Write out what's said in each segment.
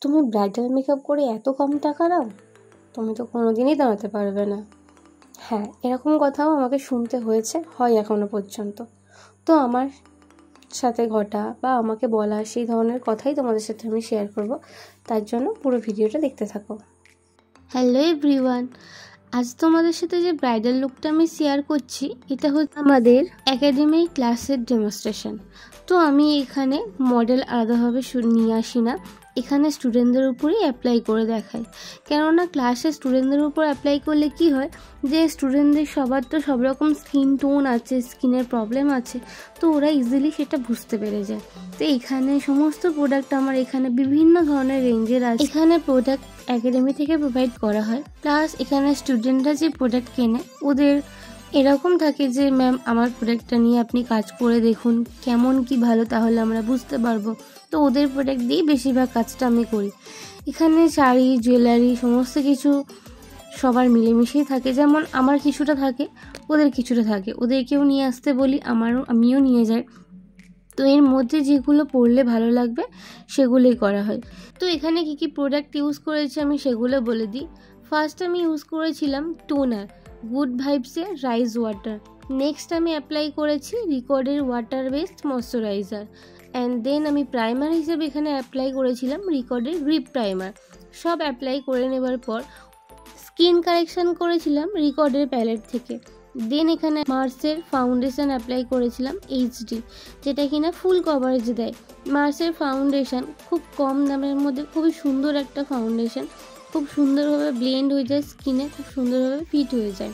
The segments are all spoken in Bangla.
তুমি ব্রাইডাল মেকআপ করে এত কম টাকা নাও? তুমি তো কোনোদিনই দাঁড়াতে পারবে না। হ্যাঁ, এরকম কথাও আমাকে শুনতে হয়েছে, হয় এখনো পর্যন্ত। তো আমার সাথে ঘটা বা আমাকে বলা সেই ধরনের কথাই তোমাদের সাথে আমি শেয়ার করব, তার জন্য পুরো ভিডিওটা দেখতে থাকো। হ্যালো এভরিওয়ান, আজ তোমাদের সাথে যে ব্রাইডাল লুকটা আমি শেয়ার করছি এটা হচ্ছে আমাদের একাডেমিক ক্লাসের ডেমনস্ট্রেশন। তো আমি এখানে মডেল আলাদাভাবে নিয়ে আসি না, এখানে স্টুডেন্টদের উপরেই অ্যাপ্লাই করে দেখাই। কেননা ক্লাসে স্টুডেন্টদের উপর অ্যাপ্লাই করলে কি হয় যে স্টুডেন্টদের সবার তো সব রকম স্কিন টোন আছে, স্কিনের প্রবলেম আছে, তো ওরা ইজিলি সেটা বুঝতে পেরে যায়। তো এখানে সমস্ত প্রোডাক্ট আমার এখানে বিভিন্ন ধরনের রেঞ্জের আছে। এখানে প্রোডাক্ট একাডেমি থেকে প্রোভাইড করা হয়, প্লাস এখানে স্টুডেন্টরা যে প্রোডাক্ট কেনে ওদের এরকম থাকে যে ম্যাম আমার প্রোডাক্টটা নিয়ে আপনি কাজ করে দেখুন কেমন কি ভালো, তাহলে আমরা বুঝতে পারবো। তো ওদের প্রোডাক্ট দিয়ে বেশিরভাগ কাজটা আমি করি। এখানে শাড়ি, জুয়েলারি সমস্ত কিছু সবার মিলেমিশেই থাকে, যেমন আমার কিছুটা থাকে, ওদের কিছুটা থাকে। ওদেরকেও নিয়ে আসতে বলি, আমিও নিয়ে যাই। তো এর মধ্যে যেগুলো পরলে ভালো লাগবে সেগুলোই করা হয়। তো এখানে কি কি প্রোডাক্ট ইউজ করেছি আমি সেগুলো বলে দিই। ফার্স্ট আমি ইউজ করেছিলাম টোনার, গুড ভাইবসের রাইস ওয়াটার। নেক্সট আমি অ্যাপ্লাই করেছি রিকর্ডের water based moisturiser. And then আমি প্রাইমার হিসেবে এখানে অ্যাপ্লাই করেছিলাম রিকর্ডের গ্রিপ প্রাইমার। সব অ্যাপ্লাই করে নেবার পর স্কিন কারেকশান করেছিলাম রিকর্ডের প্যালেট থেকে। দেন এখানে মার্সের ফাউন্ডেশন অ্যাপ্লাই করেছিলাম এইচডি, যেটা কিনা ফুল কভারেজ দেয়। মার্সের ফাউন্ডেশন খুব কম দামের মধ্যে খুবই সুন্দর একটা ফাউন্ডেশন, খুব সুন্দরভাবে ব্লেন্ড হয়ে যায় স্কিনে, খুব সুন্দরভাবে ফিট হয়ে যায়।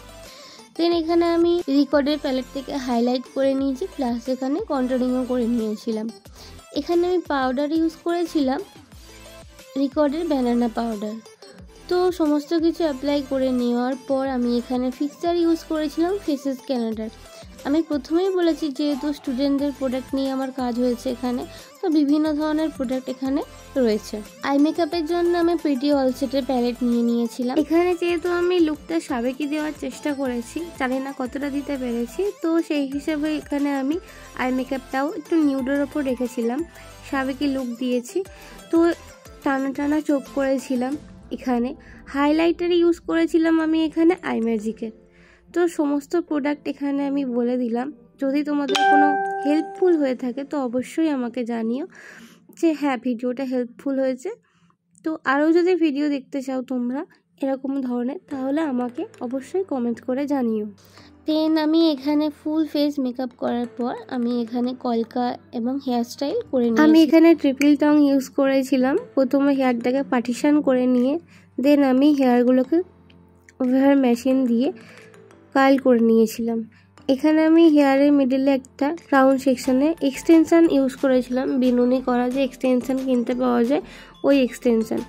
দেন এখানে আমি রিকর্ডের প্যালেট থেকে হাইলাইট করে নিয়েছি, প্লাস এখানে কন্ট্রোলিংও করে নিয়েছিলাম। এখানে আমি পাউডার ইউজ করেছিলাম রিকর্ডের ব্যানানা পাউডার। তো সমস্ত কিছু অ্যাপ্লাই করে নেওয়ার পর আমি এখানে ফিক্সার ইউজ করেছিলাম ফেসেস ক্যানাডার। আমি প্রথমেই বলেছি যেহেতু স্টুডেন্টদের প্রোডাক্ট নিয়ে আমার কাজ হয়েছে এখানে, তো বিভিন্ন ধরনের প্রোডাক্ট এখানে রয়েছে। আই মেকআপের জন্য আমি প্রিটি অলসেটের প্যালেট নিয়ে নিয়েছিলাম। এখানে যেহেতু আমি লুকটা সাবেকি দেওয়ার চেষ্টা করেছি, জানি না কতটা দিতে পেরেছি, তো সেই হিসেবে এখানে আমি আই মেকআপটাও একটু নিউডের ওপর রেখেছিলাম, সাবেকি লুক দিয়েছি। তো টানা টানা চোখ করেছিলাম। এখানে হাইলাইটার ইউজ করেছিলাম আমি এখানে আই ম্যাজিকের। তো সমস্ত প্রোডাক্ট এখানে আমি বলে দিলাম। যদি তোমাদের কোনো হেল্পফুল হয়ে থাকে তো অবশ্যই আমাকে জানিও যে হ্যাঁ ভিডিওটা হেল্পফুল হয়েছে। তো আরও যদি ভিডিও দেখতে চাও তোমরা এরকম ধরনের, তাহলে আমাকে অবশ্যই কমেন্ট করে জানিও। দেন আমি এখানে ফুল ফেস মেকআপ করার পর আমি এখানে কলকা এবং হেয়ার স্টাইল করে নিই। আমি এখানে ট্রিপল টং ইউজ করেছিলাম। প্রথমে হেয়ারটাকে পার্টিশন করে নিয়ে দেন আমি হেয়ারগুলোকে ওভার মেশিন দিয়ে কার্ল করে নিয়েছিলাম। এখানে আমি হেয়ারের মিডিলে একটা ক্রাউন সেকশনে এক্সটেনশান ইউজ করেছিলাম, বিনুনি করা যে এক্সটেনশান কিনতে পাওয়া যায় ওই এক্সটেনশান,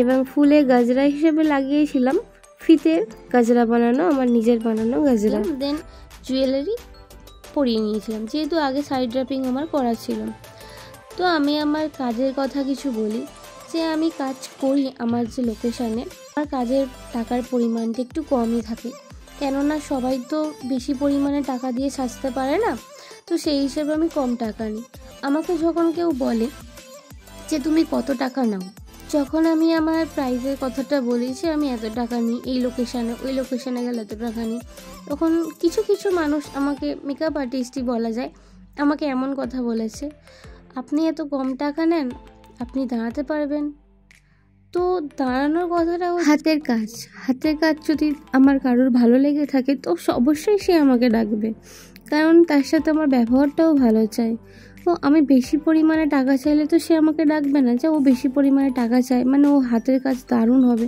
এবং ফুলে গাজরা হিসেবে লাগিয়েছিলাম ফিতের গাজরা বানানো, আমার নিজের বানানো গাজরা। দেন জুয়েলারি পরিয়ে নিয়েছিলাম, যেহেতু আগে সাইড ড্রাপিং আমার করা ছিল। তো আমি আমার কাজের কথা কিছু বলি, যে আমি কাজ করি আমার যে লোকেশানে, আমার কাজের টাকার পরিমাণটা একটু কমই থাকে, কেননা সবাই তো বেশি পরিমাণে টাকা দিয়ে সাজতে পারে না। তো সেই হিসেবে আমি কম টাকা নিই। আমাকে যখন কেউ বলে যে তুমি কত টাকা নাও, যখন আমি আমার প্রাইসের কথাটা বলি যে আমি এত টাকা নিই, এই লোকেশানে ওই লোকেশানে গেলে এত টাকা নিই, তখন কিছু কিছু মানুষ আমাকে মেকআপ আর্টিস্টই বলা যায়, আমাকে এমন কথা বলেছে, আপনি এত কম টাকা নেন, আপনি দাঁড়াতে পারবেন? তো দাঁড়ানোর কথাটা হাতের কাজ, হাতের কাজ যদি আমার কারোর ভালো লেগে থাকে তো অবশ্যই সে আমাকে ডাকবে, কারণ তার সাথে আমার ব্যবহারটাও ভালো চাই। তো আমি বেশি পরিমাণে টাকা চাইলে তো সে আমাকে ডাকবে না যে ও বেশি পরিমাণে টাকা চায় মানে ও হাতের কাজ দারুণ হবে,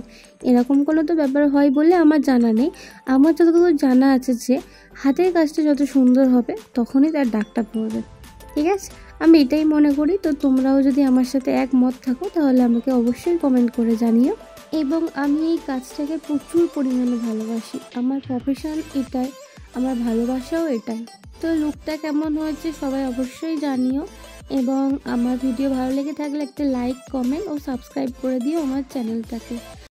এরকম কোনো তো ব্যাপার হয় বলে আমার জানা নেই। আমার যতটুকু জানা আছে যে হাতের কাজটা যত সুন্দর হবে তখনই তার ডাকটা পড়বে, ঠিক আছে? আমি এটাই মনে করি। তো তোমরাও যদি আমার সাথে একমত থাকো তাহলে আমাকে অবশ্যই কমেন্ট করে জানিও। এবং আমি এই কাজটাকে প্রচুর পরিমাণে ভালোবাসি, আমার প্রফেশন এটাই, আমার ভালোবাসাও এটাই। তো লুকটা কেমন হয়েছে সবাই অবশ্যই জানিও, এবং আমার ভিডিও ভালো লেগে থাকলে একটা লাইক, কমেন্ট ও সাবস্ক্রাইব করে দিও আমার চ্যানেলটাকে।